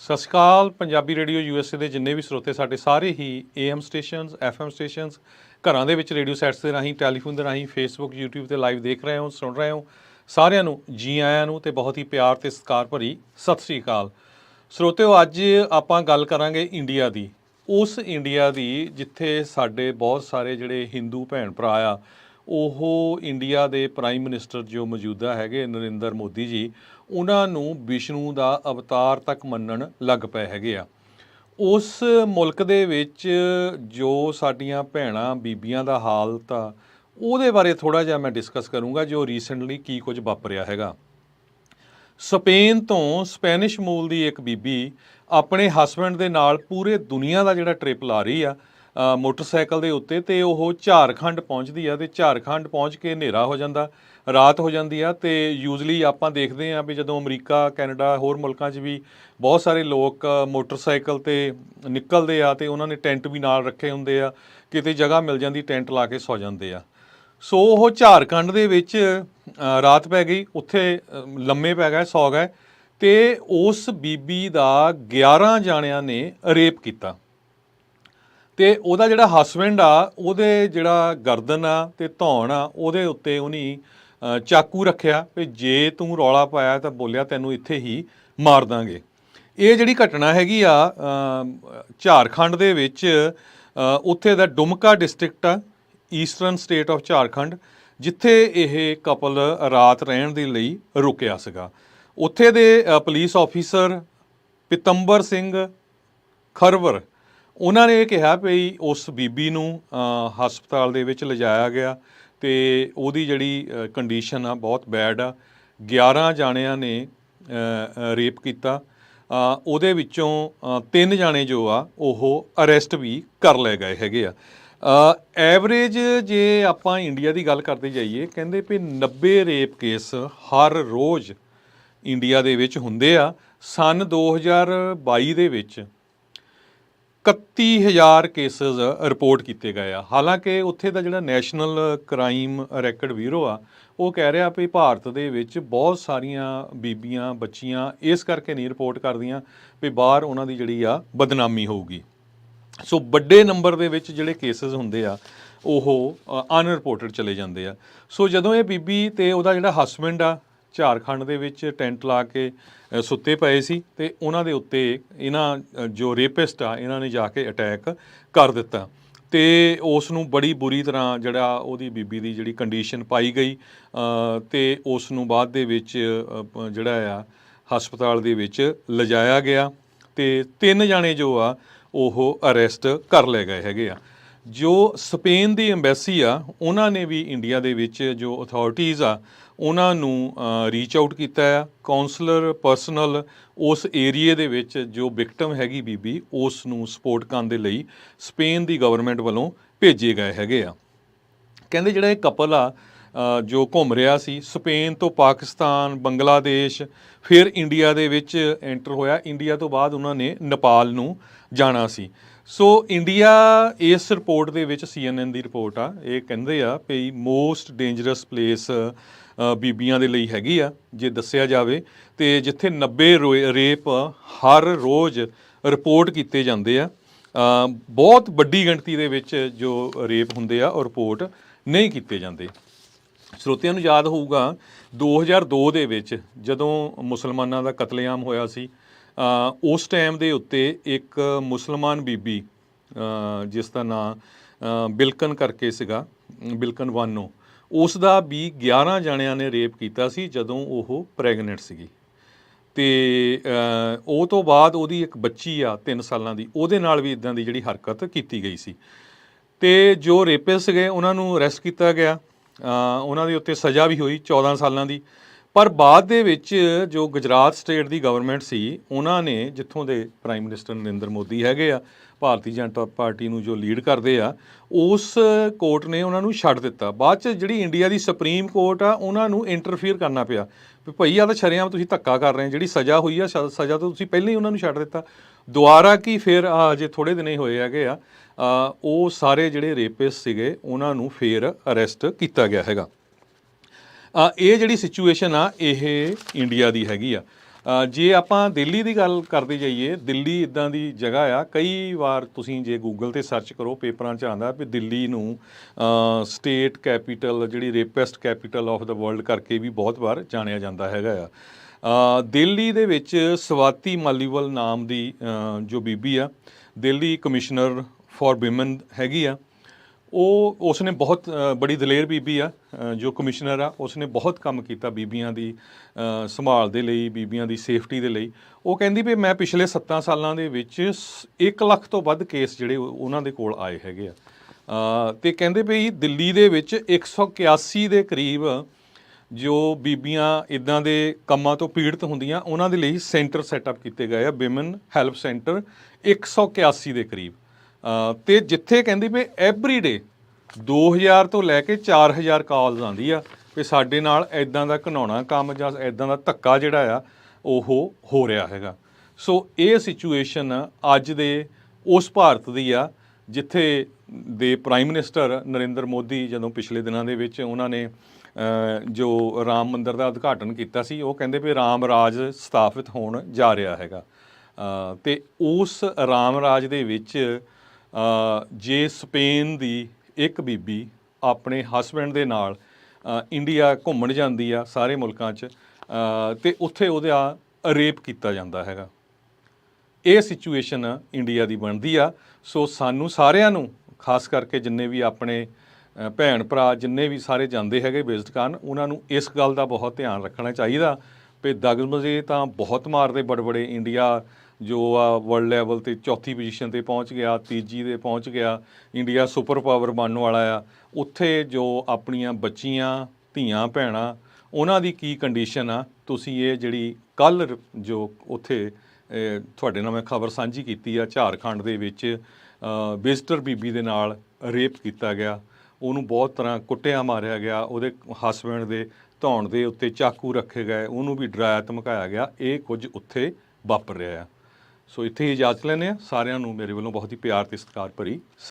ਸਤਿ ਸ਼੍ਰੀ ਅਕਾਲ। Punjabi radio USA ਦੇ ਜਿੰਨੇ ਵੀ ਸਰੋਤੇ ਸਾਡੇ ਸਾਰੇ ਹੀ AM ਸਟੇਸ਼ਨਸ FM ਸਟੇਸ਼ਨਸ ਘਰਾਂ ਦੇ ਵਿੱਚ ਰੇਡੀਓ ਸੈਟਸ ਦੇ ਰਾਹੀਂ ਟੈਲੀਫੋਨ ਦੇ ਰਾਹੀਂ ਫੇਸਬੁੱਕ YouTube ਤੇ ਲਾਈਵ ਦੇਖ ਰਹੇ ਹੋ ਸੁਣ ਰਹੇ ਹੋ ਸਾਰਿਆਂ ਨੂੰ ਜੀ ਆਇਆਂ ਨੂੰ ਤੇ ਬਹੁਤ ਹੀ ਪਿਆਰ ਤੇ ਸਤਿਕਾਰ ਭਰੀ ਸਤਿ ਸ਼੍ਰੀ ਅਕਾਲ। ਸਰੋਤਿਓ ਅੱਜ ਆਪਾਂ ਗੱਲ ਕਰਾਂਗੇ ਇੰਡੀਆ ਦੀ, ਉਸ ਇੰਡੀਆ ਦੀ ਜਿੱਥੇ ਸਾਡੇ ਬਹੁਤ ਸਾਰੇ ਜਿਹੜੇ ਹਿੰਦੂ ਭੈਣ ਭਰਾ ਆ ਉਹ ਇੰਡੀਆ ਦੇ ਪ੍ਰਾਈਮ ਮਿਨਿਸਟਰ ਜੋ ਮੌਜੂਦਾ ਹੈਗੇ ਨਰਿੰਦਰ ਮੋਦੀ ਜੀ ਉਹਨਾਂ ਨੂੰ ਵਿਸ਼ਨੂੰ ਦਾ ਅਵਤਾਰ ਤੱਕ ਮੰਨਣ ਲੱਗ ਪਏ ਹੈਗੇ ਆ। ਉਸ ਮੁਲਕ ਦੇ ਵਿੱਚ ਜੋ ਸਾਡੀਆਂ ਭੈਣਾਂ ਬੀਬੀਆਂ ਦਾ ਹਾਲਤ ਆ ਉਹਦੇ ਬਾਰੇ ਥੋੜ੍ਹਾ ਜਿਹਾ ਮੈਂ ਡਿਸਕਸ ਕਰੂੰਗਾ ਜੋ ਰੀਸੈਂਟਲੀ ਕੀ ਕੁਝ ਵਾਪਰਿਆ ਹੈਗਾ। ਸਪੇਨ ਤੋਂ ਸਪੈਨਿਸ਼ ਮੂਲ ਦੀ ਇੱਕ ਬੀਬੀ ਆਪਣੇ ਹਸਬੈਂਡ ਦੇ ਨਾਲ ਪੂਰੇ ਦੁਨੀਆ ਦਾ ਜਿਹੜਾ ਟ੍ਰਿਪ ਲਾ ਰਹੀ ਆ ਮੋਟਰਸਾਈਕਲ ਦੇ ਉੱਤੇ, ਤੇ ਉਹ ਝਾਰਖੰਡ ਪਹੁੰਚਦੀ ਆ ਤੇ ਝਾਰਖੰਡ ਪਹੁੰਚ ਕੇ ਹਨੇਰਾ ਹੋ ਜਾਂਦਾ, ਰਾਤ ਹੋ ਜਾਂਦੀ ਆ। ਤੇ ਯੂਜ਼ਲੀ ਆਪਾਂ ਦੇਖਦੇ ਹਾਂ ਵੀ ਜਦੋਂ ਅਮਰੀਕਾ ਕੈਨੇਡਾ ਹੋਰ ਮੁਲਕਾਂ 'ਚ ਵੀ ਬਹੁਤ ਸਾਰੇ ਲੋਕ ਮੋਟਰਸਾਈਕਲ 'ਤੇ ਨਿਕਲਦੇ ਆ ਤੇ ਉਹਨਾਂ ਨੇ ਟੈਂਟ ਵੀ ਨਾਲ ਰੱਖੇ ਹੁੰਦੇ ਆ, ਕਿਤੇ ਜਗ੍ਹਾ ਮਿਲ ਜਾਂਦੀ ਟੈਂਟ ਲਾ ਕੇ ਸੌ ਜਾਂਦੇ ਆ। ਸੋ ਉਹ ਝਾਰਖੰਡ ਦੇ ਵਿੱਚ ਰਾਤ ਪੈ ਗਈ, ਉੱਥੇ ਲੰਮੇ ਪੈ ਗਏ, ਸੌ ਗਏ, ਤੇ ਉਸ ਬੀਬੀ ਦਾ 11 ਜਾਣਿਆਂ ਨੇ ਰੇਪ ਕੀਤਾ। ਤੇ ਉਹਦਾ ਜਿਹੜਾ ਹਸਬੈਂਡ ਆ ਉਹਦੇ ਜਿਹੜਾ ਗਰਦਨ ਆ ਤੇ ਧੌਣ ਆ ਉਹਦੇ ਉੱਤੇ ਉਹਨੇ ਚਾਕੂ ਰੱਖਿਆ ਵੀ ਜੇ ਤੂੰ ਰੌਲਾ ਪਾਇਆ ਤਾਂ ਬੋਲਿਆ ਤੈਨੂੰ ਇੱਥੇ ਹੀ ਮਾਰ ਦਾਂਗੇ। ਇਹ ਜਿਹੜੀ ਘਟਨਾ ਹੈਗੀ ਆ ਝਾਰਖੰਡ ਦੇ ਵਿੱਚ, ਉੱਥੇ ਦਾ ਡੁਮਕਾ ਡਿਸਟ੍ਰਿਕਟ ਆ, ਈਸਟਰਨ ਸਟੇਟ ਆਫ ਝਾਰਖੰਡ, ਜਿੱਥੇ ਇਹ ਕਪਲ ਰਾਤ ਰਹਿਣ ਦੇ ਲਈ ਰੁਕਿਆ ਸੀਗਾ। ਉੱਥੇ ਦੇ ਪੁਲਿਸ ਆਫੀਸਰ ਪਿਤੰਬਰ ਸਿੰਘ ਖਰਵਰ ਉਹਨਾਂ ਨੇ ਇਹ ਕਿਹਾ ਵੀ ਉਸ ਬੀਬੀ ਨੂੰ ਹਸਪਤਾਲ ਦੇ ਵਿੱਚ ਲਿਜਾਇਆ ਗਿਆ ਤੇ ਉਹਦੀ ਜਿਹੜੀ ਕੰਡੀਸ਼ਨ ਆ ਬਹੁਤ ਬੈਡ ਆ। 11 ਜਾਣਿਆਂ ਨੇ ਰੇਪ ਕੀਤਾ, ਉਹਦੇ ਵਿੱਚੋਂ 3 ਜਾਣੇ ਜੋ ਆ ਉਹ ਅਰੈਸਟ ਵੀ ਕਰ ਲਏ ਗਏ ਹੈਗੇ ਆ। ਐਵਰੇਜ ਜੇ ਆਪਾਂ ਇੰਡੀਆ ਦੀ ਗੱਲ ਕਰਦੇ ਜਾਈਏ, ਕਹਿੰਦੇ ਵੀ 90 ਰੇਪ ਕੇਸ ਹਰ ਰੋਜ਼ ਇੰਡੀਆ ਦੇ ਵਿੱਚ ਹੁੰਦੇ ਆ। ਸਨ 2022 ਦੇ ਵਿੱਚ 31,000 ਕੇਸਿਸ ਰਿਪੋਰਟ ਕੀਤੇ ਗਏ ਆ। ਹਾਲਾਂਕਿ ਉੱਥੇ ਦਾ ਜਿਹੜਾ ਨੈਸ਼ਨਲ ਕ੍ਰਾਈਮ ਰੈਕਡ ਬਿਊਰੋ ਆ ਉਹ ਕਹਿ ਰਿਹਾ ਵੀ ਭਾਰਤ ਦੇ ਵਿੱਚ ਬਹੁਤ ਸਾਰੀਆਂ ਬੀਬੀਆਂ ਬੱਚੀਆਂ ਇਸ ਕਰਕੇ ਨਹੀਂ ਰਿਪੋਰਟ ਕਰਦੀਆਂ ਵੀ ਬਾਹਰ ਉਹਨਾਂ ਦੀ ਜਿਹੜੀ ਆ ਬਦਨਾਮੀ ਹੋਊਗੀ। ਸੋ ਵੱਡੇ ਨੰਬਰ ਦੇ ਵਿੱਚ ਜਿਹੜੇ ਕੇਸਿਸ ਹੁੰਦੇ ਆ ਉਹ ਅਨਰਿਪੋਰਟਡ ਚਲੇ ਜਾਂਦੇ ਆ। ਸੋ ਜਦੋਂ ਇਹ ਬੀਬੀ ਤੇ ਉਹਦਾ ਜਿਹੜਾ ਹਸਬੈਂਡ ਆ ਝਾਰਖੰਡ ਦੇ ਵਿੱਚ ਟੈਂਟ ਲਾ ਕੇ ਸੁੱਤੇ ਪਏ ਸੀ ਤੇ ਉਹਨਾਂ ਦੇ ਉੱਤੇ ਇਹਨਾਂ ਜੋ ਰੇਪਿਸਟ ਆ ਇਹਨਾਂ ਨੇ ਜਾ ਕੇ ਅਟੈਕ ਕਰ ਦਿੱਤਾ ਤੇ ਉਸ ਨੂੰ ਬੜੀ ਬੁਰੀ ਤਰ੍ਹਾਂ ਜਿਹੜਾ ਉਹਦੀ ਬੀਬੀ ਦੀ ਜਿਹੜੀ ਕੰਡੀਸ਼ਨ ਪਾਈ ਗਈ ਤੇ ਉਸ ਨੂੰ ਬਾਅਦ ਦੇ ਵਿੱਚ ਜਿਹੜਾ ਆ ਹਸਪਤਾਲ ਦੇ ਵਿੱਚ ਲਿਜਾਇਆ ਗਿਆ ਤੇ 3 ਜਾਣੇ ਜੋ ਆ ਉਹ ਅਰੈਸਟ ਕਰ ਲਏ ਗਏ ਹੈਗੇ ਆ। ਜੋ ਸਪੇਨ ਦੀ ਐਮਬੈਸੀ ਆ ਉਹਨਾਂ ਨੇ ਵੀ ਇੰਡੀਆ ਦੇ ਵਿੱਚ ਜੋ ਅਥਾਰਟੀਜ਼ ਆ ਉਹਨਾਂ ਨੂੰ ਰੀਚ ਆਊਟ ਕੀਤਾ ਆ। ਕਾਉਂਸਲਰ ਪਰਸਨਲ ਉਸ ਏਰੀਏ ਦੇ ਵਿੱਚ ਜੋ ਵਿਕਟਮ ਹੈਗੀ ਬੀਬੀ ਉਸ ਨੂੰ ਸਪੋਰਟ ਕਰਨ ਦੇ ਲਈ ਸਪੇਨ ਦੀ ਗਵਰਨਮੈਂਟ ਵੱਲੋਂ ਭੇਜੇ ਗਏ ਹੈਗੇ ਆ। ਕਹਿੰਦੇ ਜਿਹੜਾ ਇਹ ਕਪਲ ਆ ਜੋ ਘੁੰਮ ਰਿਹਾ ਸੀ ਸਪੇਨ ਤੋਂ ਪਾਕਿਸਤਾਨ, ਬੰਗਲਾਦੇਸ਼, ਫਿਰ ਇੰਡੀਆ ਦੇ ਵਿੱਚ ਐਂਟਰ ਹੋਇਆ। ਇੰਡੀਆ ਤੋਂ ਬਾਅਦ ਉਹਨਾਂ ਨੇ ਨੇਪਾਲ ਨੂੰ ਜਾਣਾ ਸੀ। ਸੋ ਇੰਡੀਆ ਇਸ ਰਿਪੋਰਟ ਦੇ ਵਿੱਚ CNN ਦੀ ਰਿਪੋਰਟ ਆ, ਇਹ ਕਹਿੰਦੇ ਆ ਵੀ ਮੋਸਟ ਡੇਂਜਰਸ ਪਲੇਸ ਬੀਬੀਆਂ ਦੇ ਲਈ ਹੈਗੀ ਆ ਜੇ ਦੱਸਿਆ ਜਾਵੇ, ਤੇ ਜਿੱਥੇ 90 ਰੇਪ ਹਰ ਰੋਜ਼ ਰਿਪੋਰਟ ਕੀਤੇ ਜਾਂਦੇ ਆ। ਬਹੁਤ ਵੱਡੀ ਗਿਣਤੀ ਦੇ ਵਿੱਚ ਜੋ ਰੇਪ ਹੁੰਦੇ ਆ ਉਹ ਰਿਪੋਰਟ ਨਹੀਂ ਕੀਤੇ ਜਾਂਦੇ। ਸਰੋਤਿਆਂ ਨੂੰ ਯਾਦ ਹੋਊਗਾ 2002 ਦੇ ਵਿੱਚ ਜਦੋਂ ਮੁਸਲਮਾਨਾਂ ਦਾ ਕਤਲੇਆਮ ਹੋਇਆ ਸੀ, ਉਸ ਟਾਈਮ ਦੇ ਉੱਤੇ ਇੱਕ ਮੁਸਲਮਾਨ ਬੀਬੀ ਜਿਸ ਦਾ ਨਾਂ ਬਿਲਕਨ ਕਰਕੇ ਸੀਗਾ, ਬਿਲਕਨ ਵਾਨੋ, ਉਸ ਦਾ ਵੀ 11 ਜਾਣਿਆਂ ਨੇ ਰੇਪ ਕੀਤਾ ਸੀ ਜਦੋਂ ਉਹ ਪ੍ਰੈਗਨੈਂਟ ਸੀਗੀ। ਤੇ ਉਹ ਤੋਂ ਬਾਅਦ ਉਹਦੀ ਇੱਕ ਬੱਚੀ ਆ 3 ਸਾਲਾਂ ਦੀ, ਉਹਦੇ ਨਾਲ ਵੀ ਇੱਦਾਂ ਦੀ ਜਿਹੜੀ ਹਰਕਤ ਕੀਤੀ ਗਈ ਸੀ। ਤੇ ਜੋ ਰੇਪਿਸਟ ਸੀਗੇ ਉਹਨਾਂ ਨੂੰ ਅਰੈਸਟ ਕੀਤਾ ਗਿਆ, ਉਹਨਾਂ ਦੇ ਉੱਤੇ ਸਜ਼ਾ ਵੀ ਹੋਈ 14 ਸਾਲਾਂ ਦੀ। ਪਰ ਬਾਅਦ ਦੇ ਵਿੱਚ ਜੋ ਗੁਜਰਾਤ ਸਟੇਟ ਦੀ ਗਵਰਨਮੈਂਟ ਸੀ ਉਹਨਾਂ ਨੇ, ਜਿੱਥੋਂ ਦੇ ਪ੍ਰਾਈਮ ਮਿਨਿਸਟਰ ਨਰਿੰਦਰ ਮੋਦੀ ਹੈਗੇ ਆ, ਭਾਰਤੀ ਜਨਤਾ ਪਾਰਟੀ ਨੂੰ ਜੋ ਲੀਡ ਕਰਦੇ ਆ, ਉਸ ਕੋਰਟ ਨੇ ਉਹਨਾਂ ਨੂੰ ਛੱਡ ਦਿੱਤਾ। ਬਾਅਦ 'ਚ ਜਿਹੜੀ ਇੰਡੀਆ ਦੀ ਸੁਪਰੀਮ ਕੋਰਟ ਆ ਉਹਨਾਂ ਨੂੰ ਇੰਟਰਫੀਅਰ ਕਰਨਾ ਪਿਆ ਵੀ ਭਾਈ ਆ ਤਾਂ ਸ਼ਰੇਆਮ ਤੁਸੀਂ ਧੱਕਾ ਕਰ ਰਹੇ, ਜਿਹੜੀ ਸਜ਼ਾ ਹੋਈ ਆ ਸਜ਼ਾ ਤੋਂ ਤੁਸੀਂ ਪਹਿਲਾਂ ਹੀ ਉਹਨਾਂ ਨੂੰ ਛੱਡ ਦਿੱਤਾ। ਦੁਬਾਰਾ ਕੀ ਫਿਰ ਅਜੇ ਥੋੜ੍ਹੇ ਦਿਨ ਹੀ ਹੋਏ ਹੈਗੇ ਆ, ਉਹ ਸਾਰੇ ਜਿਹੜੇ ਰੇਪਿਸਟ ਸੀਗੇ ਉਹਨਾਂ ਨੂੰ ਫਿਰ ਅਰੈਸਟ ਕੀਤਾ ਗਿਆ ਹੈਗਾ। ਇਹ ਜਿਹੜੀ ਸਿਚੁਏਸ਼ਨ ਆ ਇਹ ਇੰਡੀਆ ਦੀ ਹੈਗੀ ਆ। ਜੇ ਆਪਾਂ ਦਿੱਲੀ ਦੀ ਗੱਲ ਕਰਦੇ ਜਾਈਏ, ਦਿੱਲੀ ਇਦਾਂ ਦੀ ਜਗ੍ਹਾ ਆ, ਕਈ ਵਾਰ ਤੁਸੀਂ ਜੇ ਗੂਗਲ ਤੇ ਸਰਚ ਕਰੋ ਪੇਪਰਾਂ 'ਚ ਆਉਂਦਾ ਵੀ ਦਿੱਲੀ ਨੂੰ ਸਟੇਟ ਕੈਪੀਟਲ, ਜਿਹੜੀ ਰੇਪੈਸਟ ਕੈਪੀਟਲ ਆਫ ਦਾ ਵਰਲਡ ਕਰਕੇ ਵੀ ਬਹੁਤ ਵਾਰ ਜਾਣਿਆ ਜਾਂਦਾ ਹੈਗਾ ਆ। ਦਿੱਲੀ ਦੇ ਵਿੱਚ ਸਵਾਤੀ ਮਾਲੀਵਾਲ ਨਾਮ ਦੀ ਜੋ ਬੀਬੀ ਆ, ਦਿੱਲੀ ਕਮਿਸ਼ਨਰ ਫॉर ਵਿਮਨ ਹੈਗੀ ਆ। ਉਸਨੇ ਬਹੁਤ ਬੜੀ ਦਲੇਰ ਬੀਬੀ ਆ, ਜੋ ਕਮਿਸ਼ਨਰ ਆ, ਉਸਨੇ ਬਹੁਤ ਕੰਮ ਕੀਤਾ ਬੀਬੀਆਂ ਦੀ ਸੰਭਾਲ ਦੇ ਲਈ, ਬੀਬੀਆਂ ਦੀ ਸੇਫਟੀ ਦੇ ਲਈ। ਉਹ ਕਹਿੰਦੀ ਵੀ ਮੈਂ ਪਿਛਲੇ 7 ਸਾਲਾਂ ਦੇ ਵਿੱਚ 1 ਲੱਖ ਤੋਂ ਵੱਧ ਕੇਸ ਜਿਹੜੇ ਉਹਨਾਂ ਦੇ ਕੋਲ ਆਏ ਹੈਗੇ ਆ। ਤੇ ਕਹਿੰਦੇ ਵੀ ਦਿੱਲੀ ਦੇ ਵਿੱਚ 181 ਦੇ ਕਰੀਬ ਜੋ ਬੀਬੀਆਂ ਇਦਾਂ ਦੇ ਕੰਮਾਂ ਤੋਂ ਪੀੜਤ ਹੁੰਦੀਆਂ, ਉਹਨਾਂ ਦੇ ਲਈ ਸੈਂਟਰ ਸੈਟਅਪ ਕੀਤੇ ਗਏ ਆ, ਵਿਮਨ ਹੈਲਪ ਸੈਂਟਰ 181 ਦੇ ਕਰੀਬ। ਤੇ ਜਿੱਥੇ ਕਹਿੰਦੀ ਵੀ ਐਵਰੀ ਡੇ 2000 ਤੋਂ ਲੈ ਕੇ 4000 ਕਾਲਸ ਆਉਂਦੀ ਆ ਕਿ ਸਾਡੇ ਨਾਲ ਇਦਾਂ ਦਾ ਘਿਨਾਉਣਾ ਕੰਮ ਜਾਂ ਇਦਾਂ ਦਾ ਧੱਕਾ ਜਿਹੜਾ ਆ ਉਹ ਹੋ ਰਿਹਾ ਹੈਗਾ। ਸੋ ਇਹ ਸਿਚੁਏਸ਼ਨ ਅੱਜ ਦੇ ਉਸ ਭਾਰਤ ਦੀ ਆ ਜਿੱਥੇ ਦੇ ਪ੍ਰਾਈਮ ਮਿਨਿਸਟਰ ਨਰਿੰਦਰ ਮੋਦੀ ਜਦੋਂ ਪਿਛਲੇ ਦਿਨਾਂ ਦੇ ਵਿੱਚ ਉਹਨਾਂ ਨੇ ਜੋ ਰਾਮ ਮੰਦਿਰ ਦਾ ਉਦਘਾਟਨ ਕੀਤਾ ਸੀ, ਉਹ ਕਹਿੰਦੇ ਵੀ ਰਾਮ ਰਾਜ ਸਥਾਪਿਤ ਹੋਣ ਜਾ ਰਿਹਾ ਹੈਗਾ। ਤੇ ਉਸ ਰਾਮ ਰਾਜ ਦੇ ਵਿੱਚ ਜੇ ਸਪੇਨ ਦੀ ਇੱਕ ਬੀਬੀ ਆਪਣੇ ਹਸਬੈਂਡ ਦੇ ਨਾਲ ਇੰਡੀਆ ਘੁੰਮਣ ਜਾਂਦੀ ਆ ਸਾਰੇ ਮੁਲਕਾਂ 'ਚ, ਤੇ ਉੱਥੇ ਉਹਦਾ ਰੇਪ ਕੀਤਾ ਜਾਂਦਾ ਹੈਗਾ। ਇਹ ਸਿਚੁਏਸ਼ਨ ਇੰਡੀਆ ਦੀ ਬਣਦੀ ਆ। ਸੋ ਸਾਨੂੰ ਸਾਰਿਆਂ ਨੂੰ, ਖਾਸ ਕਰਕੇ ਜਿੰਨੇ ਵੀ ਆਪਣੇ ਭੈਣ ਭਰਾ ਜਿੰਨੇ ਵੀ ਸਾਰੇ ਜਾਂਦੇ ਹੈਗੇ ਵਿਜ਼ਿਟ ਕਰਨ, ਉਹਨਾਂ ਨੂੰ ਇਸ ਗੱਲ ਦਾ ਬਹੁਤ ਧਿਆਨ ਰੱਖਣਾ ਚਾਹੀਦਾ ਵੀ ਦਗਲਬਜ਼ੇ ਤਾਂ ਬਹੁਤ ਮਾਰਦੇ ਬੜੇ ਇੰਡੀਆ ਜੋ ਆ ਵਰਲਡ ਲੈਵਲ 'ਤੇ 4ਥੀ ਪੋਜੀਸ਼ਨ 'ਤੇ ਪਹੁੰਚ ਗਿਆ, 3 'ਤੇ ਪਹੁੰਚ ਗਿਆ, ਇੰਡੀਆ ਸੁਪਰ ਪਾਵਰ ਬਣਨ ਵਾਲਾ ਆ। ਉੱਥੇ ਜੋ ਆਪਣੀਆਂ ਬੱਚੀਆਂ, ਧੀਆਂ, ਭੈਣਾਂ, ਉਹਨਾਂ ਦੀ ਕੀ ਕੰਡੀਸ਼ਨ ਆ, ਤੁਸੀਂ ਇਹ ਜਿਹੜੀ ਕੱਲ੍ਹ ਜੋ ਉੱਥੇ ਤੁਹਾਡੇ ਨਾਲ ਮੈਂ ਖਬਰ ਸਾਂਝੀ ਕੀਤੀ ਆ, ਝਾਰਖੰਡ ਦੇ ਵਿੱਚ ਵਿਜ਼ਟਰ ਬੀਬੀ ਦੇ ਨਾਲ ਰੇਪ ਕੀਤਾ ਗਿਆ, ਉਹਨੂੰ ਬਹੁਤ ਤਰ੍ਹਾਂ ਕੁੱਟਿਆ ਮਾਰਿਆ ਗਿਆ, ਉਹਦੇ ਹਸਬੈਂਡ ਦੇ ਧੌਣ ਦੇ ਉੱਤੇ ਚਾਕੂ ਰੱਖੇ ਗਏ, ਉਹਨੂੰ ਵੀ ਡਰਾਇਆ ਧਮਕਾਇਆ ਗਿਆ। ਇਹ ਕੁਝ ਉੱਥੇ ਵਾਪਰ ਰਿਹਾ ਆ। ਸੋ ਇੱਥੇ ਹੀ ਇਜਾਜ਼ਤ ਲੈਂਦੇ ਹਾਂ। ਸਾਰਿਆਂ ਨੂੰ ਮੇਰੇ ਵੱਲੋਂ ਬਹੁਤ ਹੀ ਪਿਆਰ ਤੇ ਸਤਿਕਾਰ ਭਰੀ